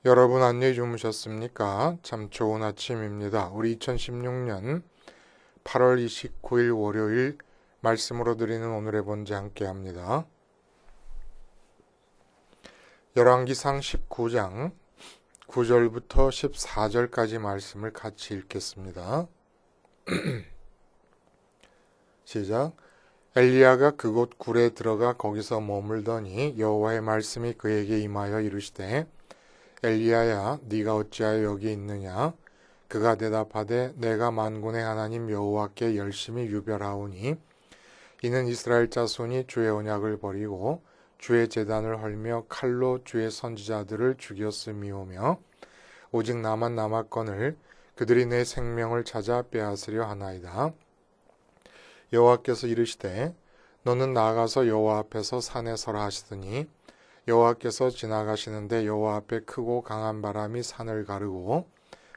여러분 안녕히 주무셨습니까? 참 좋은 아침입니다. 우리 2016년 8월 29일 월요일 말씀으로 드리는 오늘의 본제 함께 합니다. 열왕기상 19장 9절부터 14절까지 말씀을 같이 읽겠습니다. 시작. 엘리야가 그곳 굴에 들어가 거기서 머물더니 여호와의 말씀이 그에게 임하여 이르시되 엘리야야 네가 어찌하여 여기 있느냐? 그가 대답하되 내가 만군의 하나님 여호와께 열심히 유별하오니 이는 이스라엘 자손이 주의 언약을 버리고 주의 제단을 헐며 칼로 주의 선지자들을 죽였음이오며 오직 나만 남았거늘 그들이 내 생명을 찾아 빼앗으려 하나이다. 여호와께서 이르시되 너는 나아가서 여호와 앞에서 산에 서라 하시더니 여호와께서 지나가시는데 여호와 앞에 크고 강한 바람이 산을 가르고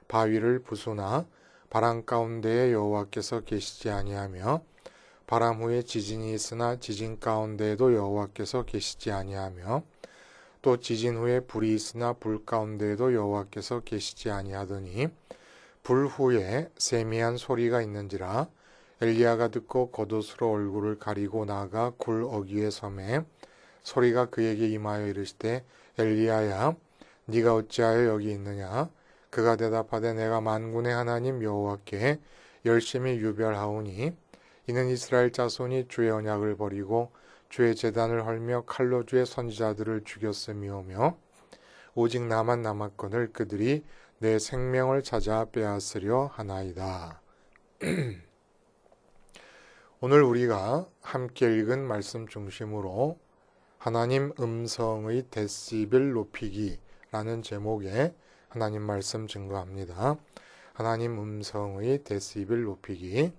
바위를 부수나 바람 가운데에 여호와께서 계시지 아니하며 바람 후에 지진이 있으나 지진 가운데에도 여호와께서 계시지 아니하며 또 지진 후에 불이 있으나 불 가운데에도 여호와께서 계시지 아니하더니 불 후에 세미한 소리가 있는지라 엘리야가 듣고 겉옷으로 얼굴을 가리고 나아가 굴 어귀에 서매 소리가 그에게 임하여 이르시되 엘리야야 네가 어찌하여 여기 있느냐? 그가 대답하되 내가 만군의 하나님 여호와께 열심히 유별하오니 이는 이스라엘 자손이 주의 언약을 버리고 주의 제단을 헐며 칼로 주의 선지자들을 죽였음이오며 오직 나만 남았거늘 그들이 내 생명을 찾아 빼앗으려 하나이다. 오늘 우리가 함께 읽은 말씀 중심으로 하나님 음성의 데시벨 높이기라는 제목의 하나님 말씀 증거합니다. 하나님 음성의 데시벨 높이기.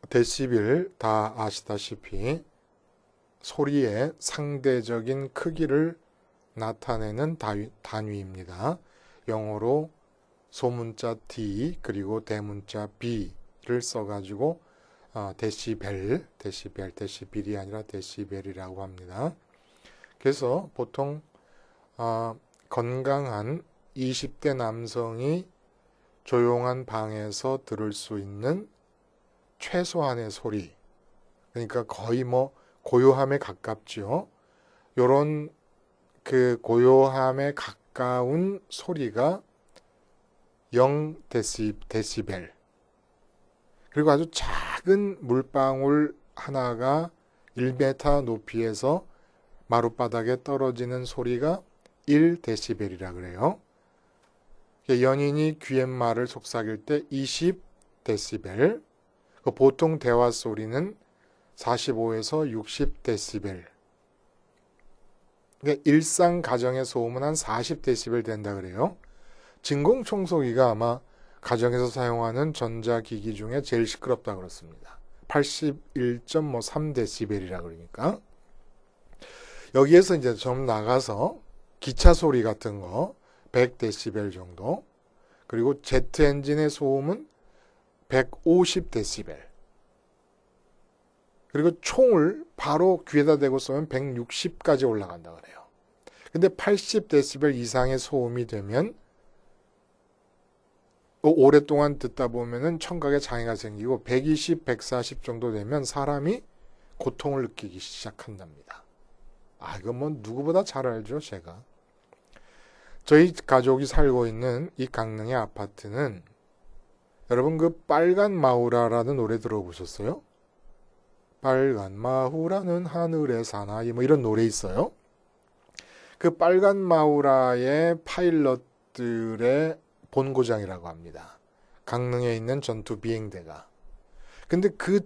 데시벨 다 아시다시피 소리의 상대적인 크기를 나타내는 단위입니다. 영어로 소문자 D 그리고 대문자 B를 써가지고 데시벨이 아니라 데시벨이라고 합니다. 그래서 보통 건강한 20대 남성이 조용한 방에서 들을 수 있는 최소한의 소리, 그러니까 거의 고요함에 가깝죠. 요런 그 고요함에 가까운 소리가 0데시벨. 그리고 아주 작은 물방울 하나가 1m 높이에서 마룻바닥에 떨어지는 소리가 1데시벨이라 그래요. 연인이 귀옛말을 속삭일 때 20데시벨, 보통 대화 소리는 45에서 60데시벨. 그러니까 일상 가정의 소음은 한 40데시벨 된다 그래요. 진공청소기가 아마 가정에서 사용하는 전자기기 중에 제일 시끄럽다 그렇습니다. 81.3데시벨이라 그러니까 여기에서 이제 좀 나가서 기차 소리 같은 거 100데시벨 정도, 그리고 제트 엔진의 소음은 150데시벨, 그리고 총을 바로 귀에다 대고 쏘면 160까지 올라간다 그래요. 근데 80데시벨 이상의 소음이 되면 오랫동안 듣다 보면은 청각에 장애가 생기고 120, 140 정도 되면 사람이 고통을 느끼기 시작한답니다. 이건 누구보다 잘 알죠, 제가. 저희 가족이 살고 있는 이 강릉의 아파트는 여러분 그 빨간 마우라라는 노래 들어보셨어요? 빨간 마우라는 하늘에 사나 이런 노래 있어요. 그 빨간 마우라의 파일럿들의 본고장이라고 합니다. 강릉에 있는 전투 비행대가. 근데 그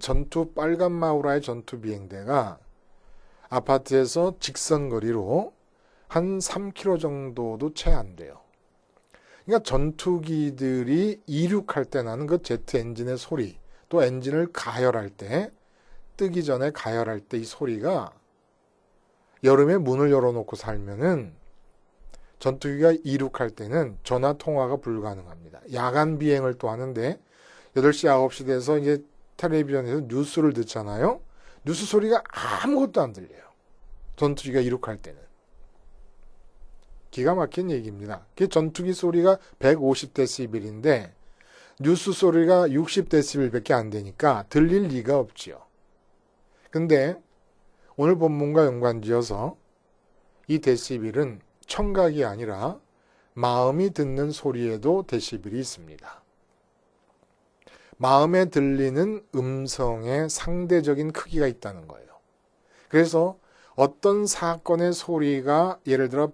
빨간 마우라의 전투 비행대가 아파트에서 직선거리로 한 3km 정도도 채 안 돼요. 그러니까 전투기들이 이륙할 때 나는 그 제트 엔진의 소리, 또 엔진을 가열할 때, 뜨기 전에 가열할 때 이 소리가 여름에 문을 열어놓고 살면은 전투기가 이륙할 때는 전화 통화가 불가능합니다. 야간 비행을 또 하는데 8시, 9시 돼서 이제 텔레비전에서 뉴스를 듣잖아요. 뉴스 소리가 아무것도 안 들려요. 전투기가 이륙할 때는. 기가 막힌 얘기입니다. 그 전투기 소리가 150데시벨인데 뉴스 소리가 60데시벨밖에 안 되니까 들릴 리가 없지요. 근데 오늘 본문과 연관지어서 이 데시벨은 청각이 아니라 마음이 듣는 소리에도 데시벨이 있습니다. 마음에 들리는 음성의 상대적인 크기가 있다는 거예요. 그래서 어떤 사건의 소리가 예를 들어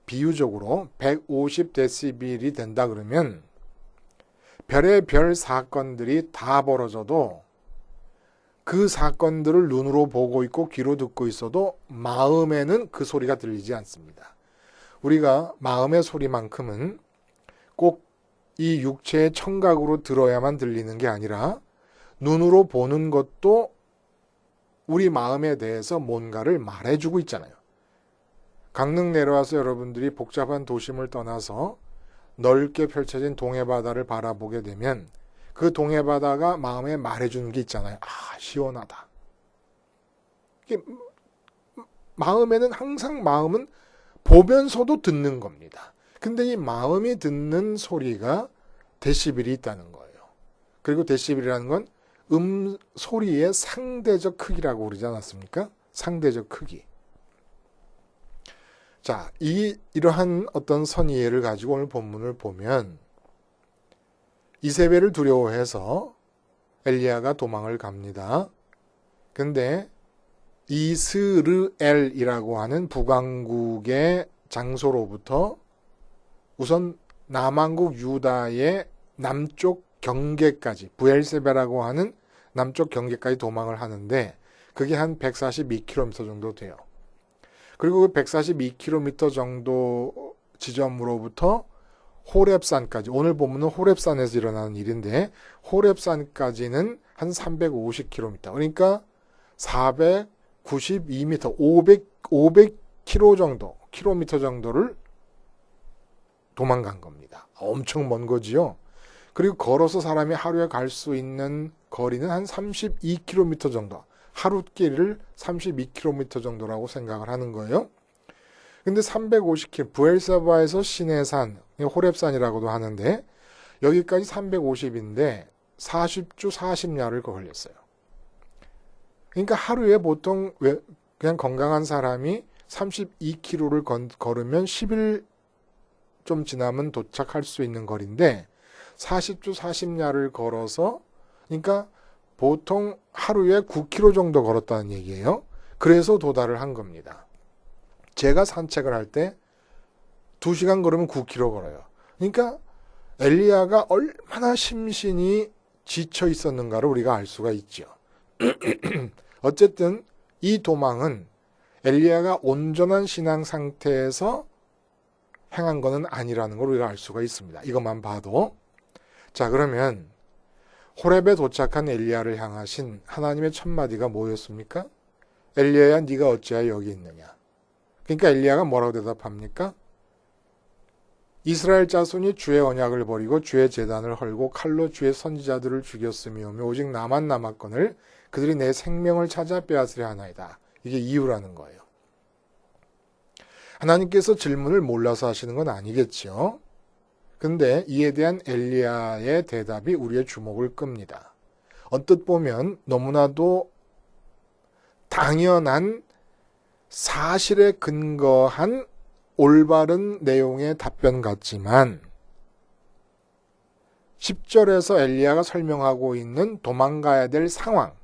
비유적으로 150데시벨이 된다 그러면 별의 별 사건들이 다 벌어져도 그 사건들을 눈으로 보고 있고 귀로 듣고 있어도 마음에는 그 소리가 들리지 않습니다. 우리가 마음의 소리만큼은 꼭 이 육체의 청각으로 들어야만 들리는 게 아니라 눈으로 보는 것도 우리 마음에 대해서 뭔가를 말해주고 있잖아요. 강릉 내려와서 여러분들이 복잡한 도심을 떠나서 넓게 펼쳐진 동해바다를 바라보게 되면 그 동해바다가 마음에 말해주는 게 있잖아요. 아, 시원하다. 마음에는 항상 마음은 보면서도 듣는 겁니다. 근데 이 마음이 듣는 소리가 데시벨이 있다는 거예요. 그리고 데시벨이라는 건 소리의 상대적 크기라고 그러지 않았습니까? 상대적 크기. 자, 이러한 어떤 선의예를 가지고 오늘 본문을 보면 이세벨을 두려워해서 엘리야가 도망을 갑니다. 근데 이스르엘이라고 하는 북왕국의 장소로부터 우선 남왕국 유다의 남쪽 경계까지 브엘세베라고 하는 남쪽 경계까지 도망을 하는데 그게 한 142km 정도 돼요. 그리고 그 142km 정도 지점으로부터 호렙산까지, 오늘 보면은 호렙산에서 일어나는 일인데 호렙산까지는 한 350km, 그러니까 492m, 500km 정도, 킬로미터 정도를 도망간 겁니다. 엄청 먼 거지요. 그리고 걸어서 사람이 하루에 갈 수 있는 거리는 한 32km 정도, 하루길을 32km 정도라고 생각을 하는 거예요. 근데 350km, 브엘세바에서 시내산, 호렙산이라고도 하는데 여기까지 350인데 40주 40야를 걸렸어요. 그러니까 하루에 보통 그냥 건강한 사람이 32km를 걸으면 10일 좀 지나면 도착할 수 있는 거리인데 40주 40야를 걸어서, 그러니까 보통 하루에 9km 정도 걸었다는 얘기예요. 그래서 도달을 한 겁니다. 제가 산책을 할 때 2시간 걸으면 9km 걸어요. 그러니까 엘리야가 얼마나 심신이 지쳐 있었는가를 우리가 알 수가 있죠. 어쨌든 이 도망은 엘리야가 온전한 신앙 상태에서 행한 것은 아니라는 걸 우리가 알 수가 있습니다. 이것만 봐도. 자, 그러면 호렙에 도착한 엘리야를 향하신 하나님의 첫마디가 뭐였습니까? 엘리야야, 네가 어찌하여 여기 있느냐? 그러니까 엘리야가 뭐라고 대답합니까? 이스라엘 자손이 주의 언약을 버리고 주의 제단을 헐고 칼로 주의 선지자들을 죽였으며 오직 나만 남았거늘 그들이 내 생명을 찾아 빼앗으려 하나이다. 이게 이유라는 거예요. 하나님께서 질문을 몰라서 하시는 건 아니겠죠. 근데 이에 대한 엘리야의 대답이 우리의 주목을 끕니다. 언뜻 보면 너무나도 당연한 사실에 근거한 올바른 내용의 답변 같지만 10절에서 엘리야가 설명하고 있는 도망가야 될 상황,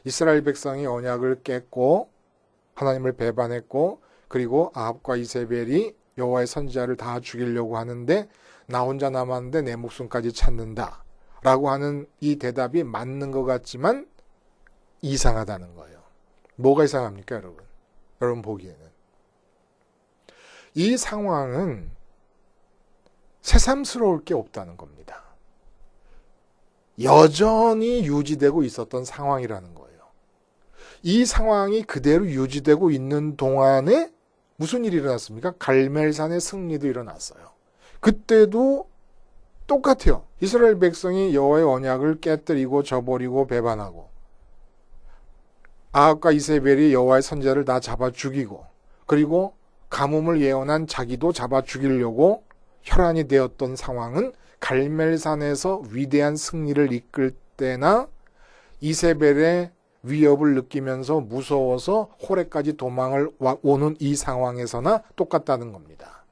이스라엘 백성이 언약을 깼고 하나님을 배반했고 그리고 아합과 이세벨이 여호와의 선지자를 다 죽이려고 하는데 나 혼자 남았는데 내 목숨까지 찾는다 라고 하는 이 대답이 맞는 것 같지만 이상하다는 거예요. 뭐가 이상합니까, 여러분? 여러분 보기에는 이 상황은 새삼스러울 게 없다는 겁니다. 여전히 유지되고 있었던 상황이라는 거예요. 이 상황이 그대로 유지되고 있는 동안에 무슨 일이 일어났습니까? 갈멜산의 승리도 일어났어요. 그때도 똑같아요. 이스라엘 백성이 여호와의 언약을 깨뜨리고 저버리고 배반하고 아합과 이세벨이 여호와의 선지자를 다 잡아 죽이고 그리고 가뭄을 예언한 자기도 잡아 죽이려고 혈안이 되었던 상황은 갈멜산에서 위대한 승리를 이끌 때나 이세벨의 위협을 느끼면서 무서워서 호렙까지 도망을 오는 이 상황에서나 똑같다는 겁니다.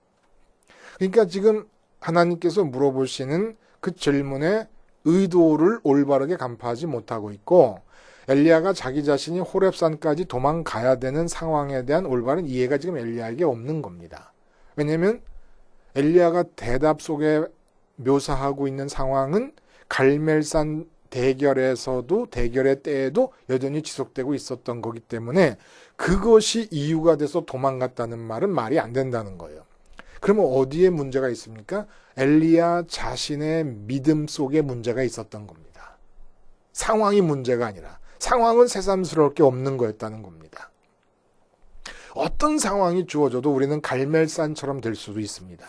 그러니까 지금 하나님께서 물어보시는 그 질문의 의도를 올바르게 간파하지 못하고 있고, 엘리야가 자기 자신이 호렙산까지 도망가야 되는 상황에 대한 올바른 이해가 지금 엘리야에게 없는 겁니다. 왜냐하면 엘리야가 대답 속에 묘사하고 있는 상황은 갈멜산 대결의 때에도 여전히 지속되고 있었던 거기 때문에 그것이 이유가 돼서 도망갔다는 말은 말이 안 된다는 거예요. 그러면 어디에 문제가 있습니까? 엘리야 자신의 믿음 속에 문제가 있었던 겁니다. 상황이 문제가 아니라 상황은 새삼스러울 게 없는 거였다는 겁니다. 어떤 상황이 주어져도 우리는 갈멜산처럼 될 수도 있습니다.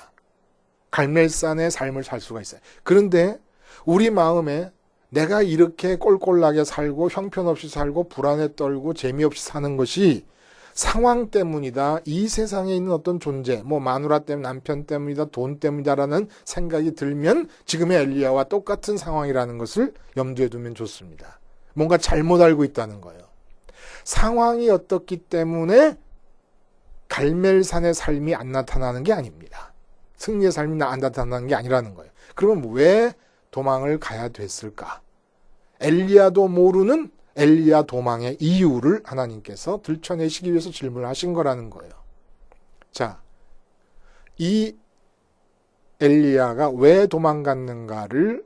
갈멜산의 삶을 살 수가 있어요. 그런데 우리 마음에 내가 이렇게 꼴꼴나게 살고 형편없이 살고 불안에 떨고 재미없이 사는 것이 상황 때문이다. 이 세상에 있는 어떤 존재, 마누라 때문, 남편 때문이다, 돈 때문이다라는 생각이 들면 지금의 엘리야와 똑같은 상황이라는 것을 염두에 두면 좋습니다. 뭔가 잘못 알고 있다는 거예요. 상황이 어떻기 때문에 갈멜산의 삶이 안 나타나는 게 아닙니다. 승리의 삶이 안 나타나는 게 아니라는 거예요. 그러면 왜 도망을 가야 됐을까? 엘리야도 모르는 엘리야 도망의 이유를 하나님께서 들춰내시기 위해서 질문을 하신 거라는 거예요. 자, 이 엘리야가 왜 도망갔는가를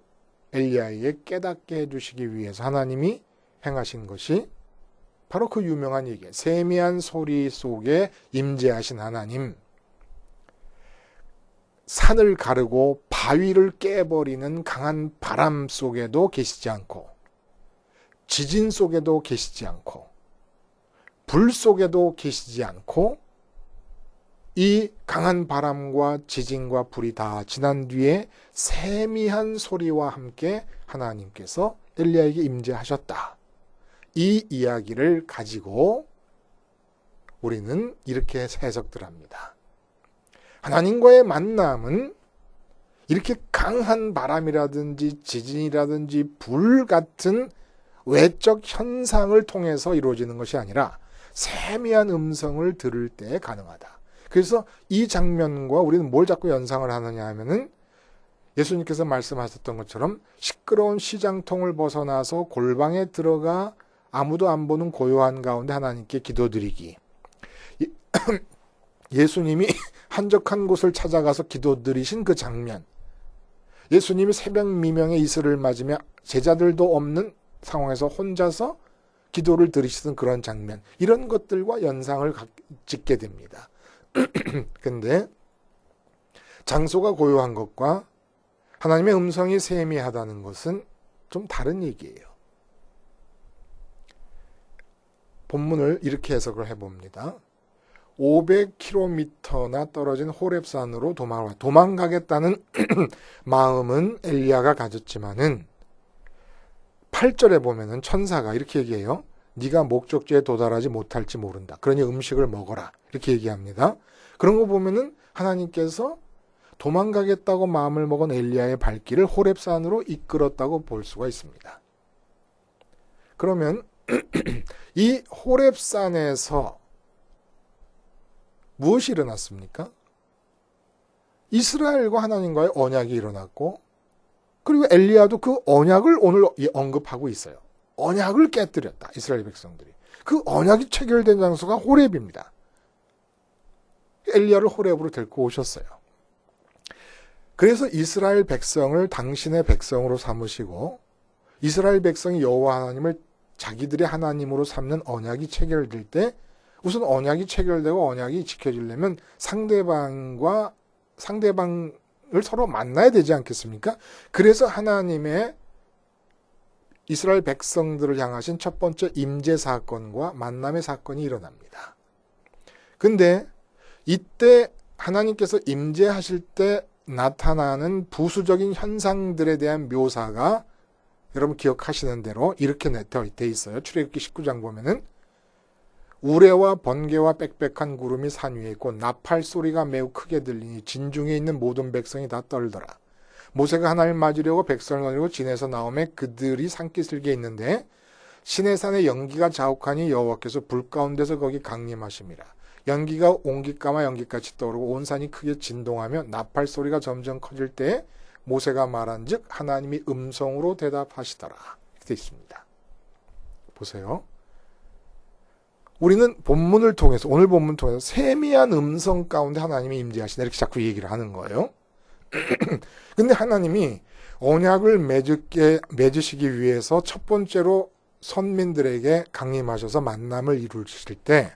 엘리야에게 깨닫게 해주시기 위해서 하나님이 행하신 것이 바로 그 유명한 얘기예요. 세미한 소리 속에 임재하신 하나님, 산을 가르고 바위를 깨버리는 강한 바람 속에도 계시지 않고, 지진 속에도 계시지 않고, 불 속에도 계시지 않고, 이 강한 바람과 지진과 불이 다 지난 뒤에 세미한 소리와 함께 하나님께서 엘리야에게 임재하셨다. 이 이야기를 가지고 우리는 이렇게 해석들 합니다. 하나님과의 만남은 이렇게 강한 바람이라든지 지진이라든지 불 같은 외적 현상을 통해서 이루어지는 것이 아니라 세미한 음성을 들을 때 가능하다. 그래서 이 장면과 우리는 뭘 자꾸 연상을 하느냐 하면은 예수님께서 말씀하셨던 것처럼 시끄러운 시장통을 벗어나서 골방에 들어가 아무도 안 보는 고요한 가운데 하나님께 기도드리기. 예수님이 한적한 곳을 찾아가서 기도드리신 그 장면. 예수님이 새벽 미명에 이슬을 맞으며 제자들도 없는 상황에서 혼자서 기도를 드리시던 그런 장면. 이런 것들과 연상을 짓게 됩니다. 근데 장소가 고요한 것과 하나님의 음성이 세미하다는 것은 좀 다른 얘기예요. 본문을 이렇게 해석을 해봅니다. 500km나 떨어진 호렙산으로 도망가겠다는 마음은 엘리야가 가졌지만은 8절에 보면은 천사가 이렇게 얘기해요. 네가 목적지에 도달하지 못할지 모른다. 그러니 음식을 먹어라. 이렇게 얘기합니다. 그런 거 보면은 하나님께서 도망가겠다고 마음을 먹은 엘리야의 발길을 호렙산으로 이끌었다고 볼 수가 있습니다. 그러면 이 호렙산에서 무엇이 일어났습니까? 이스라엘과 하나님과의 언약이 일어났고, 그리고 엘리야도 그 언약을 오늘 언급하고 있어요. 언약을 깨뜨렸다. 이스라엘 백성들이. 그 언약이 체결된 장소가 호렙입니다. 엘리야를 호렙으로 데리고 오셨어요. 그래서 이스라엘 백성을 당신의 백성으로 삼으시고 이스라엘 백성이 여호와 하나님을 자기들의 하나님으로 삼는 언약이 체결될 때 우선 언약이 체결되고 언약이 지켜지려면 상대방을 서로 만나야 되지 않겠습니까? 그래서 하나님의 이스라엘 백성들을 향하신 첫 번째 임재 사건과 만남의 사건이 일어납니다. 근데 이때 하나님께서 임재하실 때 나타나는 부수적인 현상들에 대한 묘사가 여러분 기억하시는 대로 이렇게 돼 있어요. 출애굽기 19장 보면은 우레와 번개와 빽빽한 구름이 산 위에 있고 나팔 소리가 매우 크게 들리니 진중에 있는 모든 백성이 다 떨더라. 모세가 하나님을 맞으려고 백성을 거느리고 진에서 나오매 그들이 산기슭에 있는데 시내산의 연기가 자욱하니 여호와께서 불 가운데서 거기 강림하심이라. 연기가 옹기까마 연기같이 떠오르고 온 산이 크게 진동하며 나팔 소리가 점점 커질 때에 모세가 말한즉 하나님이 음성으로 대답하시더라. 이렇게 되어 있습니다. 보세요. 우리는 본문을 통해서, 오늘 본문을 통해서 세미한 음성 가운데 하나님이 임재하시다 이렇게 자꾸 얘기를 하는 거예요. 근데 하나님이 언약을 맺으시기 위해서 첫 번째로 선민들에게 강림하셔서 만남을 이루실 때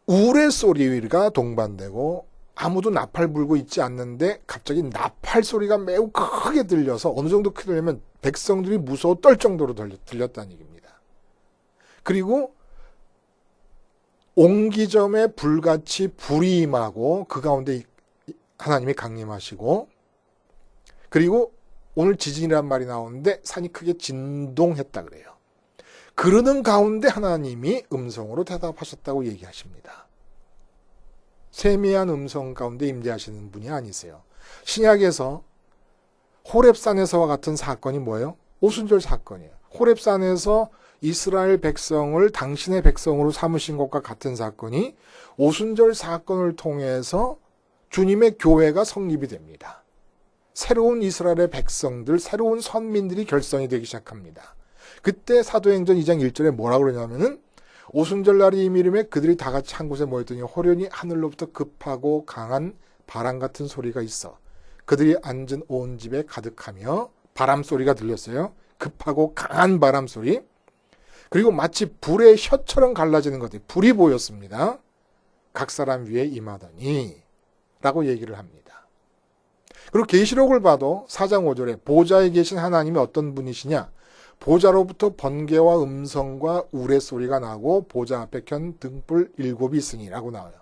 우레소리가 동반되고 아무도 나팔 불고 있지 않는데 갑자기 나팔 소리가 매우 크게 들려서 어느 정도 크게 들리면 백성들이 무서워 떨 정도로 들렸다는 얘기입니다. 그리고 옹기점에 불같이 불이 임하고 그 가운데 하나님이 강림하시고 그리고 오늘 지진이란 말이 나오는데 산이 크게 진동했다 그래요. 그러는 가운데 하나님이 음성으로 대답하셨다고 얘기하십니다. 세미한 음성 가운데 임재하시는 분이 아니세요. 신약에서 호렙산에서와 같은 사건이 뭐예요? 오순절 사건이에요. 호렙산에서 이스라엘 백성을 당신의 백성으로 삼으신 것과 같은 사건이 오순절 사건을 통해서 주님의 교회가 성립이 됩니다. 새로운 이스라엘의 백성들, 새로운 선민들이 결성이 되기 시작합니다. 그때 사도행전 2장 1절에 뭐라고 그러냐면은 오순절날이 이미름에 그들이 다 같이 한 곳에 모였더니 호련히 하늘로부터 급하고 강한 바람 같은 소리가 있어 그들이 앉은 온 집에 가득하며 바람 소리가 들렸어요. 급하고 강한 바람 소리. 그리고 마치 불의 혀처럼 갈라지는 것들이 불이 보였습니다. 각 사람 위에 임하더니 라고 얘기를 합니다. 그리고 계시록을 봐도 4장 5절에 보좌에 계신 하나님이 어떤 분이시냐? 보좌로부터 번개와 음성과 우레소리가 나고 보좌 앞에 켠 등불 7이 있으니라고 나와요.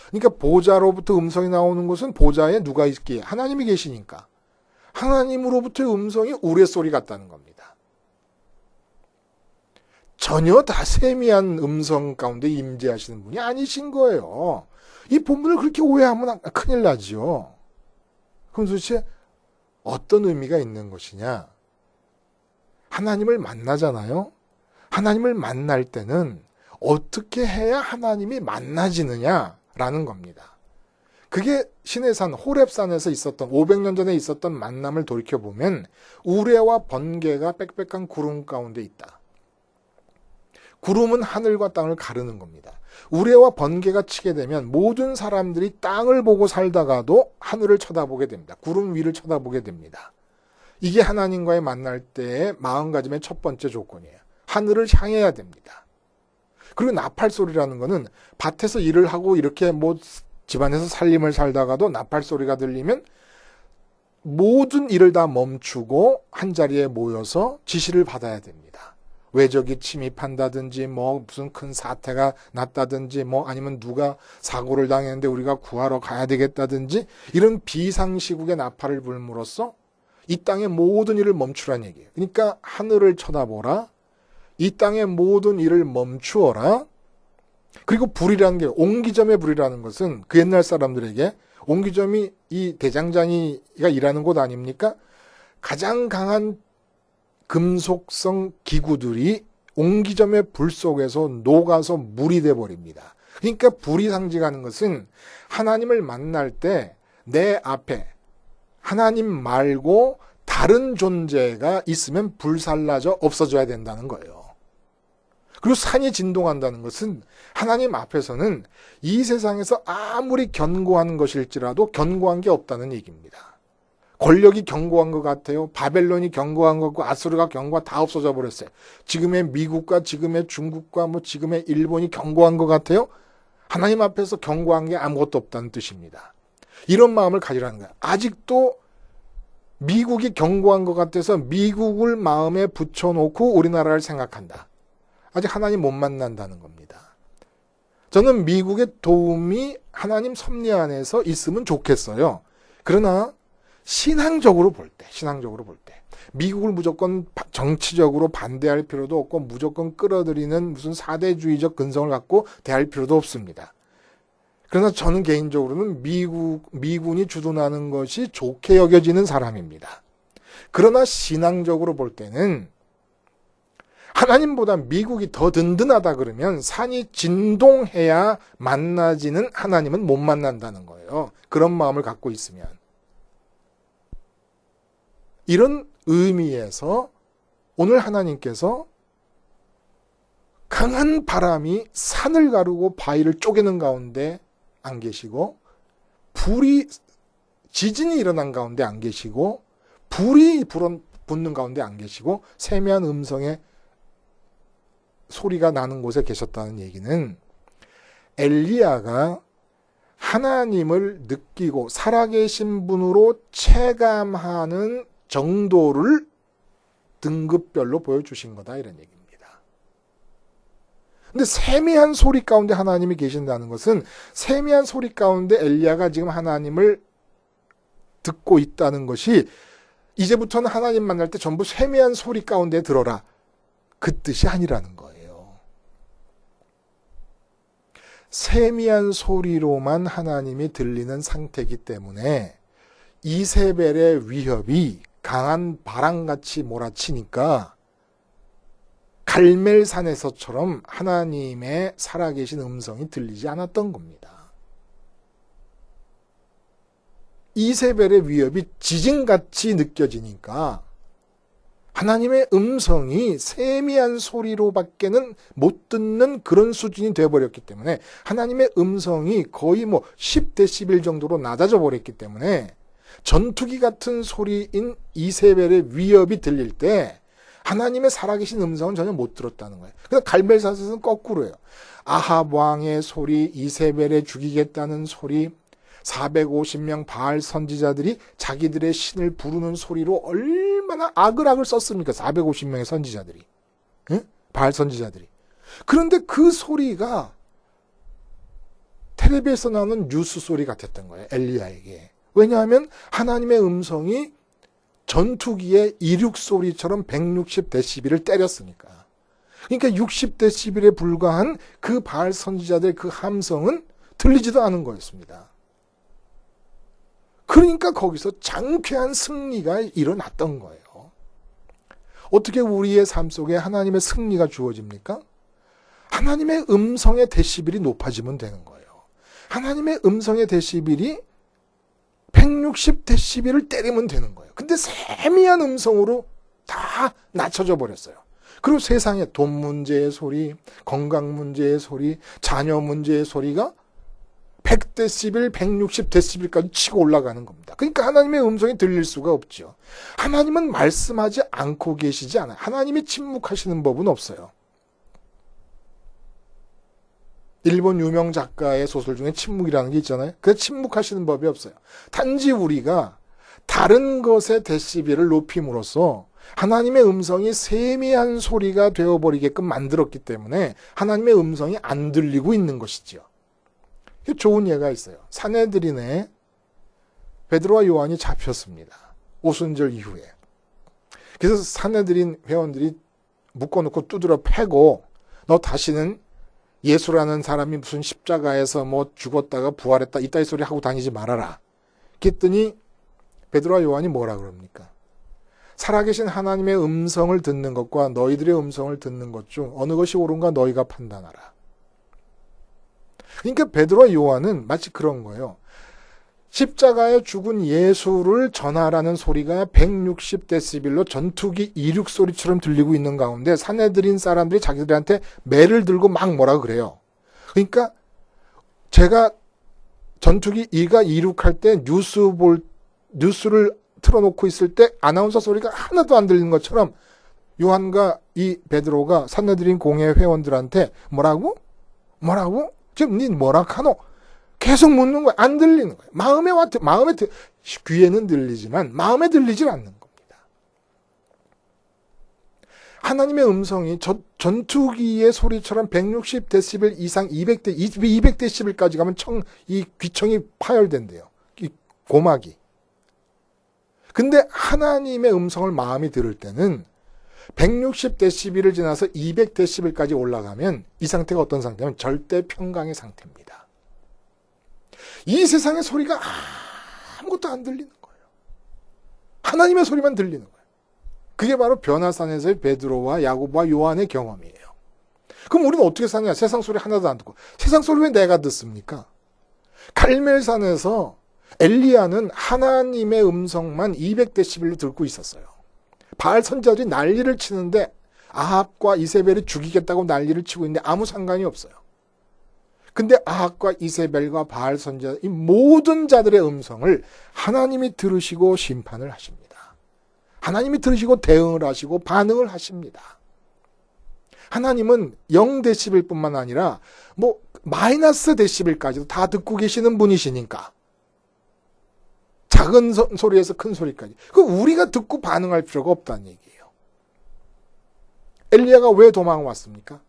그러니까 보좌로부터 음성이 나오는 곳은 보좌에 누가 있기에? 하나님이 계시니까. 하나님으로부터의 음성이 우레소리 같다는 겁니다. 전혀 다 세미한 음성 가운데 임재하시는 분이 아니신 거예요. 이 본문을 그렇게 오해하면 큰일 나죠. 그럼 도대체 어떤 의미가 있는 것이냐? 하나님을 만나잖아요. 하나님을 만날 때는 어떻게 해야 하나님이 만나지느냐라는 겁니다. 그게 시내산 호렙산에서 있었던 500년 전에 있었던 만남을 돌이켜보면 우레와 번개가 빽빽한 구름 가운데 있다. 구름은 하늘과 땅을 가르는 겁니다. 우레와 번개가 치게 되면 모든 사람들이 땅을 보고 살다가도 하늘을 쳐다보게 됩니다. 구름 위를 쳐다보게 됩니다. 이게 하나님과의 만날 때의 마음가짐의 첫 번째 조건이에요. 하늘을 향해야 됩니다. 그리고 나팔 소리라는 거는 밭에서 일을 하고 이렇게 뭐 집안에서 살림을 살다가도 나팔 소리가 들리면 모든 일을 다 멈추고 한 자리에 모여서 지시를 받아야 됩니다. 외적이 침입한다든지 뭐 무슨 큰 사태가 났다든지 뭐 아니면 누가 사고를 당했는데 우리가 구하러 가야 되겠다든지 이런 비상시국의 나팔을 불므로써 이 땅의 모든 일을 멈추라는 얘기예요. 그러니까 하늘을 쳐다보라. 이 땅의 모든 일을 멈추어라. 그리고 불이라는 게 옹기점의 불이라는 것은 그 옛날 사람들에게 옹기점이 이 대장장이가 일하는 곳 아닙니까? 가장 강한 금속성 기구들이 옹기점의 불 속에서 녹아서 물이 돼버립니다. 그러니까 불이 상징하는 것은 하나님을 만날 때 내 앞에 하나님 말고 다른 존재가 있으면 불살라져 없어져야 된다는 거예요. 그리고 산이 진동한다는 것은 하나님 앞에서는 이 세상에서 아무리 견고한 것일지라도 견고한 게 없다는 얘기입니다. 권력이 견고한 것 같아요. 바벨론이 견고한 것 같고 아수르가 견고한 다 없어져 버렸어요. 지금의 미국과 지금의 중국과 뭐 지금의 일본이 견고한 것 같아요. 하나님 앞에서 견고한 게 아무것도 없다는 뜻입니다. 이런 마음을 가지라는 거예요. 아직도 미국이 견고한 것 같아서 미국을 마음에 붙여놓고 우리나라를 생각한다. 아직 하나님 못 만난다는 겁니다. 저는 미국의 도움이 하나님 섭리 안에서 있으면 좋겠어요. 그러나 신앙적으로 볼 때, 미국을 무조건 정치적으로 반대할 필요도 없고 무조건 끌어들이는 무슨 사대주의적 근성을 갖고 대할 필요도 없습니다. 그러나 저는 개인적으로는 미군이 주둔하는 것이 좋게 여겨지는 사람입니다. 그러나 신앙적으로 볼 때는 하나님보다 미국이 더 든든하다 그러면 산이 진동해야 만나지는 하나님은 못 만난다는 거예요. 그런 마음을 갖고 있으면. 이런 의미에서 오늘 하나님께서 강한 바람이 산을 가르고 바위를 쪼개는 가운데 안 계시고, 지진이 일어난 가운데 안 계시고, 불이 붙는 가운데 안 계시고, 세미한 음성의 소리가 나는 곳에 계셨다는 얘기는 엘리야가 하나님을 느끼고 살아계신 분으로 체감하는 정도를 등급별로 보여주신 거다, 이런 얘기입니다. 근데 세미한 소리 가운데 하나님이 계신다는 것은 세미한 소리 가운데 엘리야가 지금 하나님을 듣고 있다는 것이 이제부터는 하나님 만날 때 전부 세미한 소리 가운데 들어라, 그 뜻이 아니라는 거예요. 세미한 소리로만 하나님이 들리는 상태이기 때문에 이세벨의 위협이 강한 바람같이 몰아치니까 갈멜산에서처럼 하나님의 살아계신 음성이 들리지 않았던 겁니다. 이세벨의 위협이 지진같이 느껴지니까 하나님의 음성이 세미한 소리로밖에는 못 듣는 그런 수준이 되어버렸기 때문에, 하나님의 음성이 거의 10데시벨 정도로 낮아져 버렸기 때문에 전투기 같은 소리인 이세벨의 위협이 들릴 때 하나님의 살아계신 음성은 전혀 못 들었다는 거예요. 그래서 갈멜산에서는 거꾸로예요. 아합 왕의 소리, 이세벨의 죽이겠다는 소리, 450명 바알 선지자들이 자기들의 신을 부르는 소리로 얼마나 악을 썼습니까? 450명의 선지자들이. 응? 바알 선지자들이. 그런데 그 소리가 텔레비에서 나오는 뉴스 소리 같았던 거예요, 엘리야에게. 왜냐하면 하나님의 음성이 전투기의 이륙 소리처럼 160데시벨을 때렸으니까. 그러니까 60데시벨에 불과한 그 바알 선지자들의 그 함성은 들리지도 않은 거였습니다. 그러니까 거기서 장쾌한 승리가 일어났던 거예요. 어떻게 우리의 삶 속에 하나님의 승리가 주어집니까? 하나님의 음성의 데시벨이 높아지면 되는 거예요. 하나님의 음성의 데시벨이 160데시벨을 때리면 되는 거예요. 근데 세미한 음성으로 다 낮춰져 버렸어요. 그리고 세상에 돈 문제의 소리, 건강 문제의 소리, 자녀 문제의 소리가 100데시벨, 160데시벨까지 치고 올라가는 겁니다. 그러니까 하나님의 음성이 들릴 수가 없죠. 하나님은 말씀하지 않고 계시지 않아요. 하나님이 침묵하시는 법은 없어요. 일본 유명 작가의 소설 중에 침묵이라는 게 있잖아요. 그 침묵하시는 법이 없어요. 단지 우리가 다른 것의 데시벨을 높임으로써 하나님의 음성이 세미한 소리가 되어버리게끔 만들었기 때문에 하나님의 음성이 안 들리고 있는 것이지요. 좋은 예가 있어요. 산헤드린에 베드로와 요한이 잡혔습니다. 오순절 이후에. 그래서 산헤드린 회원들이 묶어놓고 두드려 패고, 너 다시는 예수라는 사람이 무슨 십자가에서 죽었다가 부활했다 이따위 소리 하고 다니지 말아라. 그랬더니 베드로와 요한이 뭐라 그럽니까? 살아계신 하나님의 음성을 듣는 것과 너희들의 음성을 듣는 것 중 어느 것이 옳은가 너희가 판단하라. 그러니까 베드로와 요한은 마치 그런 거예요. 십자가에 죽은 예수를 전하라는 소리가 160데시벨로 전투기 이륙 소리처럼 들리고 있는 가운데 산헤드린 사람들이 자기들한테 매를 들고 막 뭐라 그래요. 그러니까 제가 전투기 2가 이륙할 때 뉴스를 틀어놓고 있을 때 아나운서 소리가 하나도 안 들리는 것처럼 요한과 이 베드로가 산헤드린 공회 회원들한테 뭐라고? 지금 니 뭐라 카노? 계속 묻는 거야. 안 들리는 거야. 귀에는 들리지만 마음에 들리질 않는 겁니다. 하나님의 음성이 전투기의 소리처럼 160데시벨 이상 200데시벨까지 가면 이 귀청이 파열된대요. 이 고막이. 근데 하나님의 음성을 마음이 들을 때는 160데시벨을 지나서 200데시벨까지 올라가면 이 상태가 어떤 상태냐면 절대 평강의 상태입니다. 이 세상의 소리가 아무것도 안 들리는 거예요. 하나님의 소리만 들리는 거예요. 그게 바로 변화산에서의 베드로와 야고보와 요한의 경험이에요. 그럼 우리는 어떻게 사냐? 세상 소리 하나도 안 듣고. 세상 소리 왜 내가 듣습니까? 갈멜산에서 엘리야는 하나님의 음성만 200데시벨로 듣고 있었어요. 바알 선지자들이 난리를 치는데 아합과 이세벨이 죽이겠다고 난리를 치고 있는데 아무 상관이 없어요. 근데 아합과 이세벨과 바알 선지자 이 모든 자들의 음성을 하나님이 들으시고 심판을 하십니다. 하나님이 들으시고 대응을 하시고 반응을 하십니다. 하나님은 0데시벨뿐만 아니라 마이너스 데시벨까지도 다 듣고 계시는 분이시니까 작은 소리에서 큰 소리까지. 그 우리가 듣고 반응할 필요가 없다는 얘기예요. 엘리야가 왜 도망 왔습니까?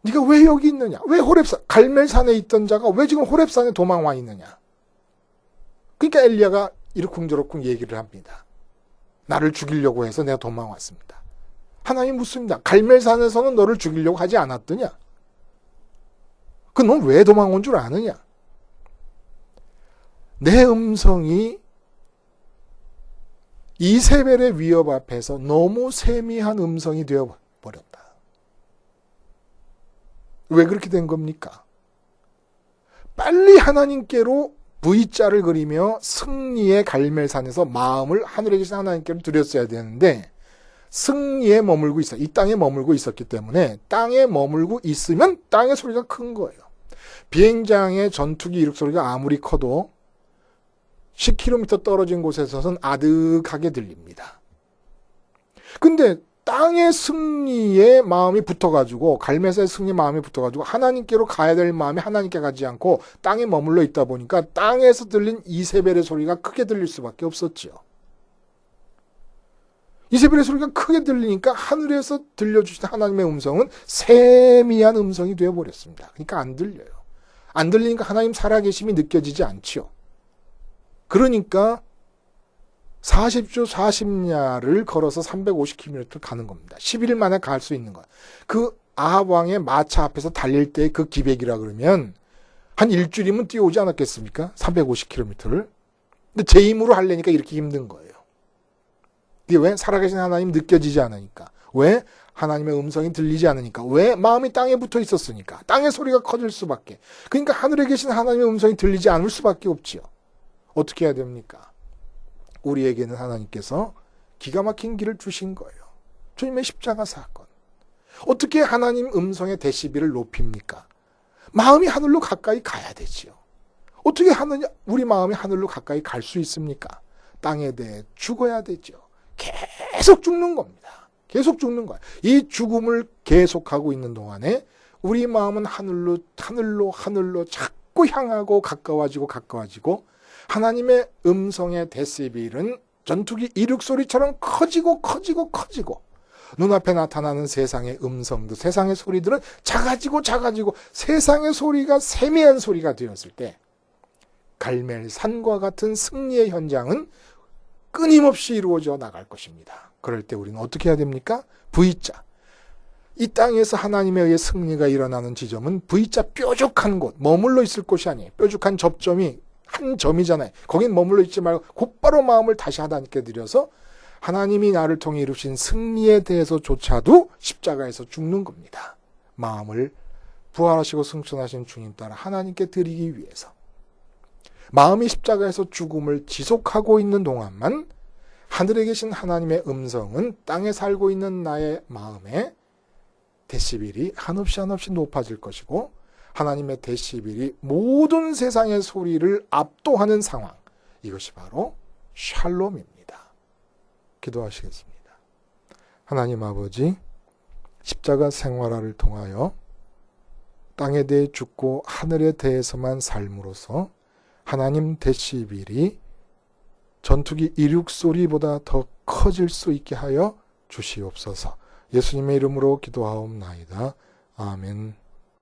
네가 왜 여기 있느냐? 왜 호렙산, 갈멜산에 있던 자가 왜 지금 호렙산에 도망 와 있느냐? 그러니까 엘리야가 이러쿵저러쿵 얘기를 합니다. 나를 죽이려고 해서 내가 도망 왔습니다. 하나님 묻습니다. 갈멜산에서는 너를 죽이려고 하지 않았더냐? 그 넌 왜 도망 온 줄 아느냐? 내 음성이 이세벨의 위협 앞에서 너무 세미한 음성이 되어버렸다. 왜 그렇게 된 겁니까? 빨리 하나님께로 V자를 그리며 승리의 갈멜산에서 마음을 하늘에 계신 하나님께로 드렸어야 되는데 승리에 머물고 있어. 이 땅에 머물고 있었기 때문에 땅에 머물고 있으면 땅의 소리가 큰 거예요. 비행장의 전투기 이륙 소리가 아무리 커도 10km 떨어진 곳에서는 아득하게 들립니다. 근데 땅의 승리에 마음이 붙어가지고 갈멜산의 승리 마음이 붙어가지고 하나님께로 가야 될 마음이 하나님께 가지 않고 땅에 머물러 있다 보니까 땅에서 들린 이세벨의 소리가 크게 들릴 수밖에 없었지요. 이세벨의 소리가 크게 들리니까 하늘에서 들려주신 하나님의 음성은 세미한 음성이 되어버렸습니다. 그러니까 안 들려요. 안 들리니까 하나님 살아계심이 느껴지지 않지요. 그러니까 40주 40야를 걸어서 350km를 가는 겁니다. 11일 만에 갈 수 있는 거야. 그 아합 왕의 마차 앞에서 달릴 때 그 기백이라 그러면 한 일주일이면 뛰어오지 않았겠습니까? 350km를. 근데 제 힘으로 하려니까 이렇게 힘든 거예요. 이게 왜? 살아계신 하나님 느껴지지 않으니까. 왜? 하나님의 음성이 들리지 않으니까. 왜? 마음이 땅에 붙어 있었으니까. 땅의 소리가 커질 수밖에. 그러니까 하늘에 계신 하나님의 음성이 들리지 않을 수밖에 없지요. 어떻게 해야 됩니까? 우리에게는 하나님께서 기가 막힌 길을 주신 거예요. 주님의 십자가 사건. 어떻게 하나님 음성의 데시벨을 높입니까? 마음이 하늘로 가까이 가야 되지요. 어떻게 우리 마음이 하늘로 가까이 갈 수 있습니까? 땅에 대해 죽어야 되죠. 계속 죽는 겁니다. 계속 죽는 거야. 이 죽음을 계속하고 있는 동안에 우리 마음은 하늘로 자꾸 향하고 가까워지고 하나님의 음성의 데시벨은 전투기 이륙 소리처럼 커지고 눈앞에 나타나는 세상의 음성들, 세상의 소리들은 작아지고 세상의 소리가 세미한 소리가 되었을 때 갈멜산과 같은 승리의 현장은 끊임없이 이루어져 나갈 것입니다. 그럴 때 우리는 어떻게 해야 됩니까? V자. 이 땅에서 하나님에 의해 승리가 일어나는 지점은 V자 뾰족한 곳, 머물러 있을 곳이 아니에요. 뾰족한 접점이 한 점이잖아요. 거긴 머물러 있지 말고 곧바로 마음을 다시 하나님께 드려서 하나님이 나를 통해 이루신 승리에 대해서조차도 십자가에서 죽는 겁니다. 마음을 부활하시고 승천하신 주님 따라 하나님께 드리기 위해서. 마음이 십자가에서 죽음을 지속하고 있는 동안만 하늘에 계신 하나님의 음성은 땅에 살고 있는 나의 마음에 데시벨이 한없이 높아질 것이고 하나님의 데시벨이 모든 세상의 소리를 압도하는 상황. 이것이 바로 샬롬입니다. 기도하시겠습니다. 하나님 아버지, 십자가 생활화를 통하여 땅에 대해 죽고 하늘에 대해서만 삶으로써 하나님 데시벨이 전투기 이륙 소리보다 더 커질 수 있게 하여 주시옵소서. 예수님의 이름으로 기도하옵나이다. 아멘.